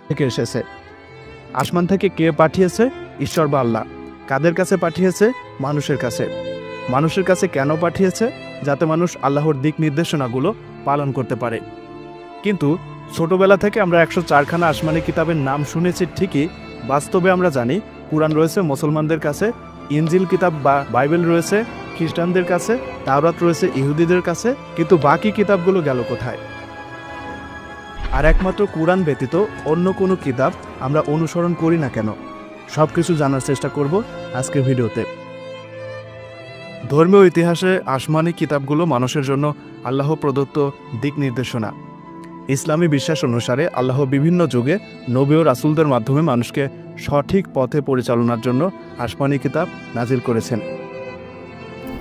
থেকে এসেছে। আসমান থেকে কে পাঠিয়েছে? ঈশ্বর বা আল্লাহ। কাদের কাছে পাঠিয়েছে? মানুষের কাছে। মানুষের কাছে কেন পাঠিয়েছে? যাতে মানুষ আল্লাহর দিক নির্দেশনাগুলো পালন করতে পারে। কিন্তু ছোটবেলা থেকে আমরা 104খানা আসমানি কিতাবের নাম শুনেছি ঠিকই, বাস্তবে আমরা জানি কুরআন রয়েছে মুসলমানদের কাছে, ইনজিল কিতাব বা বাইবেল রয়েছে খ্রিস্টানদের কাছে, তাওরাত রয়েছে ইহুদিদের কাছে, কিন্তু বাকি কিতাবগুলো গেল কোথায়? আর একমাত্র কুরআন ব্যতীত অন্য কোনো কিতাব আমরা অনুসরণ করি না কেন? সব কিছু জানার চেষ্টা করব আজকের ভিডিওতে। ধর্মীয় ইতিহাসে আসমানি কিতাবগুলো মানুষের জন্য আল্লাহ প্রদত্ত দিক নির্দেশনা। ইসলামী বিশ্বাস অনুসারে আল্লাহ বিভিন্ন যুগে নবী ও রাসূলদের মাধ্যমে মানুষকে সঠিক পথে পরিচালনার জন্য আসমানি কিতাব নাজিল করেছেন।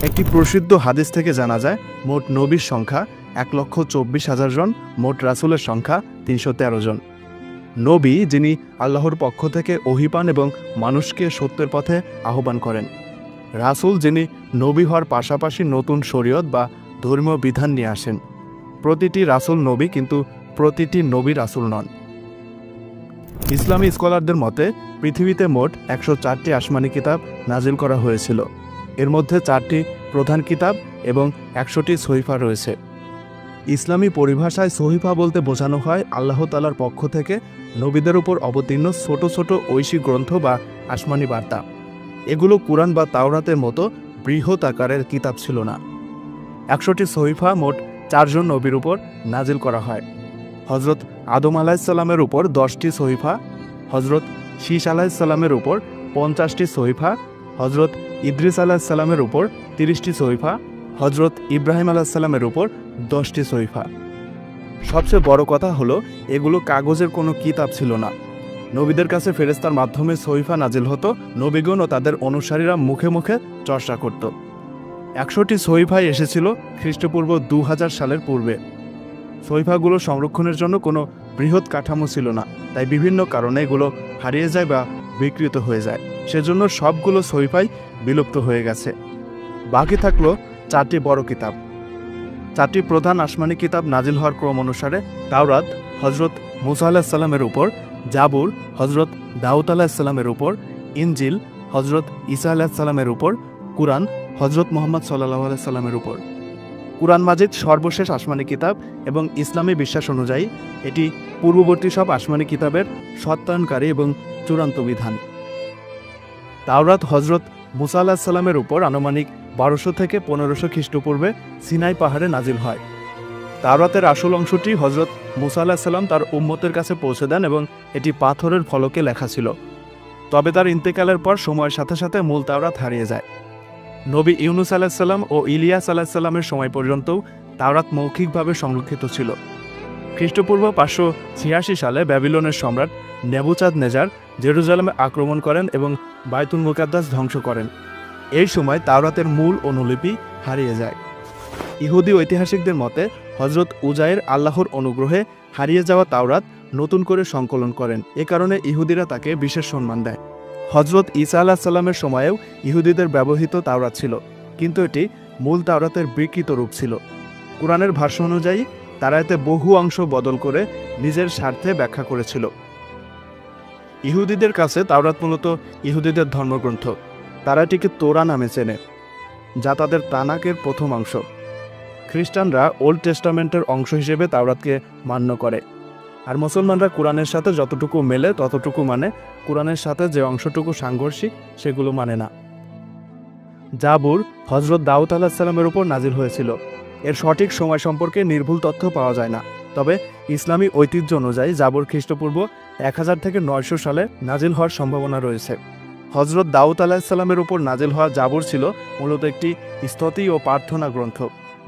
একটি প্রসিদ্ধ হাদিস থেকে জানা যায় মোট নবীর সংখ্যা 1,24,000 জন, মোট রাসূলের সংখ্যা 313 জন। নবী যিনি আল্লাহর পক্ষ থেকে ওহী পান এবং মানুষকে সত্যের পথে আহ্বান করেন। রাসূল যিনি নবী হওয়ার পাশাপাশি নতুন শরীয়ত বা ধর্মীয় বিধান নিয়ে আসেন। প্রতিটি রাসূল নবী, কিন্তু প্রতিটি নবী রাসূল নন। ইসলামী স্কলারদের মতে পৃথিবীতে মোট 104টি আসমানি কিতাব নাজিল করা হয়েছিল। এর মধ্যে 4টি প্রধান কিতাব এবং 100টি সহিফা রয়েছে। ইসলামী পরিভাষায় সহিফা বলতে বোঝানো হয় আল্লাহ তাআলার পক্ষ থেকে নবীদের উপর অবতীর্ণ ছোট ছোট ঐশী গ্রন্থ বা আসমানি বার্তা। এগুলো কুরআন বা তাওরাতের মতো বৃহৎ আকারের কিতাব ছিল না। 100টি সহিফা মোট 4 জন নবীর উপর নাজিল করা হয়। হজরত আদম আলাইহিসসালামের উপর 10টি সহিফা, হজরত শীস আলাইহিসসালামের উপর 50টি সহিফা, হজরত ইদ্রিস আলাইহিসসালামের উপর 30টি সহিফা, হজরত ইব্রাহিম আলাইহিসসালামের উপর 10টি সহিফা। সবচেয়ে বড় কথা হলো এগুলো কাগজের কোনো কিতাব ছিল না। নবীদের কাছে ফেরেশতার মাধ্যমে সহিফা নাজিল হতো, নবীগণ ও তাদের অনুসারীরা মুখে মুখে চর্চা করত। 100টি সহিফাই এসেছিল খ্রিস্টপূর্ব 2000 সালের পূর্বে। সহিফাগুলো সংরক্ষণের জন্য কোনো বৃহৎ কাঠামো ছিল না, তাই বিভিন্ন কারণে এগুলো হারিয়ে যায় বা বিকৃত হয়ে যায়। সেজন্য সবগুলো সহিফাই বিলুপ্ত হয়ে গেছে। বাকি থাকলো 4টি বড় কিতাব। 4টি প্রধান আসমানি কিতাব নাজিল হওয়ার ক্রম অনুসারে তাওরাত হজরত মুসা আলাইহিসসালামের উপর, জাবুর হজরত দাউদ আলাইহিসসালামের উপর, ইনজিল হজরত ঈসা আলাইহিসসালামের উপর, কুরআন হজরত মুহাম্মদ সাল্লাল্লাহু আলাইহি সাল্লামের উপর। কুরআন মাজিদ সর্বশেষ আসমানি কিতাব এবং ইসলামী বিশ্বাস অনুযায়ী এটি পূর্ববর্তী সব আসমানি কিতাবের সত্যায়নকারী এবং চূড়ান্ত বিধান। তাওরাত হজরত মুসা আলাইহিসসালামের উপর আনুমানিক 1200 থেকে 1500 খ্রিস্টপূর্বে সিনাই পাহাড়ে নাজিল হয়। তাওরাতের আসল অংশটি হজরত মুসা আলাইহিসসালাম তার উম্মতের কাছে পৌঁছে দেন এবং এটি পাথরের ফলকে লেখা ছিল। তবে তার ইন্তেকালের পর সময়ের সাথে সাথে মূল তাওরাত হারিয়ে যায়। নবী ইউনুস আলাইহিসসালাম ও ইলিয়াস আলাইহিসসালামের সময় পর্যন্তও তাওরাত মৌখিকভাবে সংরক্ষিত ছিল। খ্রিস্টপূর্ব 586 সালে ব্যাবিলনের সম্রাট নেবুচাঁদনেজার জেরুজালেমে আক্রমণ করেন এবং বাইতুল মুকাদ্দাস ধ্বংস করেন। এই সময় তাওরাতের মূল অনুলিপি হারিয়ে যায়। ইহুদি ঐতিহাসিকদের মতে হজরত উজাইর আল্লাহর অনুগ্রহে হারিয়ে যাওয়া তাওরাত নতুন করে সংকলন করেন। এ কারণে ইহুদিরা তাকে বিশেষ সম্মান দেয়। হজরত ঈসা আলাইহিসসালামের সময়েও ইহুদিদের ব্যবহৃত তাওরাত ছিল, কিন্তু এটি মূল তাওরাতের বিকৃত রূপ ছিল। কুরআনের ভাষ্য অনুযায়ী তারা এতে বহু অংশ বদল করে নিজের স্বার্থে ব্যাখ্যা করেছিল। ইহুদিদের কাছে তাওরাত মূলত ইহুদিদের ধর্মগ্রন্থ। তারা এটিকে তোরা নামে চেনে, যা তাদের তানাকের প্রথম অংশ। খ্রিস্টানরা ওল্ড টেস্টামেন্টের অংশ হিসেবে তাওরাতকে মান্য করে, আর মুসলমানরা কুরআনের সাথে যতটুকু মেলে ততটুকু মানে, কুরআনের সাথে যে অংশটুকু সাংঘর্ষিক সেগুলো মানে না। জাবুর হজরত দাউদ আলাইহিসসালামের উপর নাজিল হয়েছিল। এর সঠিক সময় সম্পর্কে নির্ভুল তথ্য পাওয়া যায় না, তবে ইসলামী ঐতিহ্য অনুযায়ী জাবুর খ্রিস্টপূর্ব 1000 থেকে 900 সালে নাজিল হওয়ার সম্ভাবনা রয়েছে। হজরত দাউদ আলাইহিসসালামের উপর নাজিল হওয়া জাবুর ছিল মূলত একটি স্তুতি ও প্রার্থনা গ্রন্থ,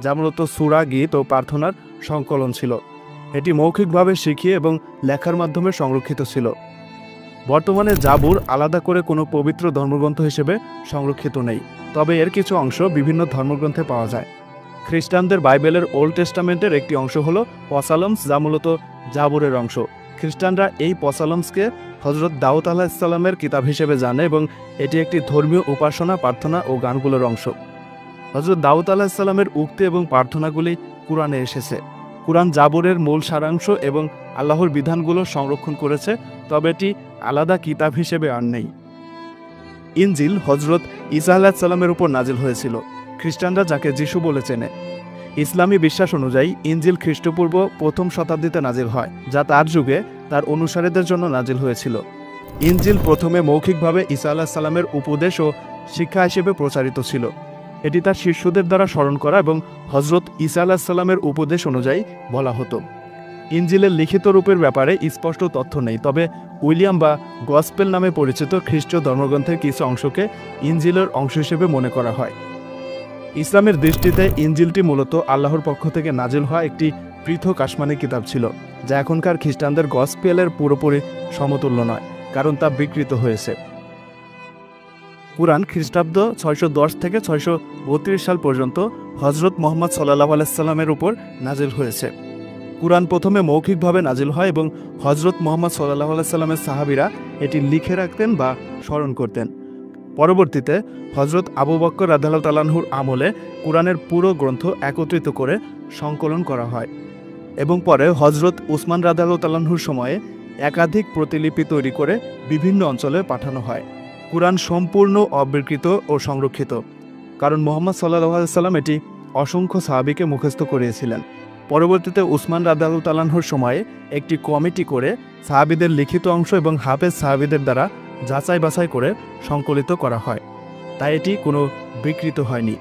যা মূলত সূরা, গীত ও প্রার্থনার সংকলন ছিল। এটি মৌখিকভাবে শিখিয়ে এবং লেখার মাধ্যমে সংরক্ষিত ছিল। বর্তমানে জাবুর আলাদা করে কোনো পবিত্র ধর্মগ্রন্থ হিসেবে সংরক্ষিত নেই, তবে এর কিছু অংশ বিভিন্ন ধর্মগ্রন্থে পাওয়া যায়। খ্রিস্টানদের বাইবেলের ওল্ড টেস্টামেন্টের একটি অংশ হলো পসালমস, যা মূলত জাবুরের অংশ। খ্রিস্টানরা এই পসালমসকে হজরত দাউদ আলাইহিসসালামের কিতাব হিসেবে জানে এবং এটি একটি ধর্মীয় উপাসনা, প্রার্থনা ও গানগুলোর অংশ। হজরত দাউদ আলাইহিসসালামের উক্তি এবং প্রার্থনাগুলি কুরআনে এসেছে। কুরআন জাবরের মূল সারাংশ এবং আল্লাহর বিধানগুলো সংরক্ষণ করেছে, তবে এটি আলাদা কিতাব হিসেবে আর নেই। ইনজিল হজরত ঈসা আলাইহিস সালামের উপর নাজিল হয়েছিল, খ্রিস্টানরা যাকে যিশু বলে চেনে। ইসলামী বিশ্বাস অনুযায়ী ইনজিল খ্রিস্টপূর্ব প্রথম শতাব্দীতে নাজিল হয়, যা তার যুগে তার অনুসারীদের জন্য নাজিল হয়েছিল। ইনজিল প্রথমে মৌখিকভাবে ঈসা আলাইহিস সালামের উপদেশ ও শিক্ষা হিসেবে প্রচারিত ছিল। এটি তার শিষ্যদের দ্বারা স্মরণ করা এবং হজরত ঈসা আলাইহিস সালামের উপদেশ অনুযায়ী বলা হতো। ইনজিলের লিখিত রূপের ব্যাপারে স্পষ্ট তথ্য নেই, তবে উইলিয়াম বা গসপেল নামে পরিচিত খ্রিস্টীয় ধর্মগ্রন্থের কিছু অংশকে ইনজিলের অংশ হিসেবে মনে করা হয়। ইসলামের দৃষ্টিতে ইনজিলটি মূলত আল্লাহর পক্ষ থেকে নাজিল হওয়া একটি পৃথক আসমানি কিতাব ছিল, যা এখনকার খ্রিস্টানদের গসপেলের পুরোপুরি সমতুল্য নয়, কারণ তা বিকৃত হয়েছে। কুরআন খ্রিস্টাব্দ 610 থেকে 632 সাল পর্যন্ত হজরত মুহাম্মদ সাল্লাল্লাহু আলাইহি সাল্লামের উপর নাজিল হয়েছে। কুরআন প্রথমে মৌখিকভাবে নাজিল হয় এবং হজরত মুহাম্মদ সাল্লাল্লাহু আলাইহি সাল্লামের সাহাবীরা এটি লিখে রাখতেন বা স্মরণ করতেন। পরবর্তীতে হজরত আবু বকর রাদিয়াল্লাহু তাআলা আনহুর আমলে কুরআনের পুরো গ্রন্থ একত্রিত করে সংকলন করা হয় এবং পরে হজরত উসমান রাদিয়াল্লাহু তাআলা আনহুর সময়ে একাধিক প্রতিলিপি তৈরি করে বিভিন্ন অঞ্চলে পাঠানো হয়। কুরআন সম্পূর্ণ অবিকৃত ও সংরক্ষিত, কারণ মুহাম্মদ সাল্লাল্লাহু আলাইহি সাল্লাম এটি অসংখ্য সাহাবীকে মুখস্থ করিয়েছিলেন। পরবর্তীতে উসমান রাদিয়াল্লাহু তাআলা আনহুর সময়ে একটি কমিটি করে সাহাবীদের লিখিত অংশ এবং হাফেজ সাহাবীদের দ্বারা যাচাই বাছাই করে সংকলিত করা হয়, তাই এটি কোনো বিকৃত হয়নি।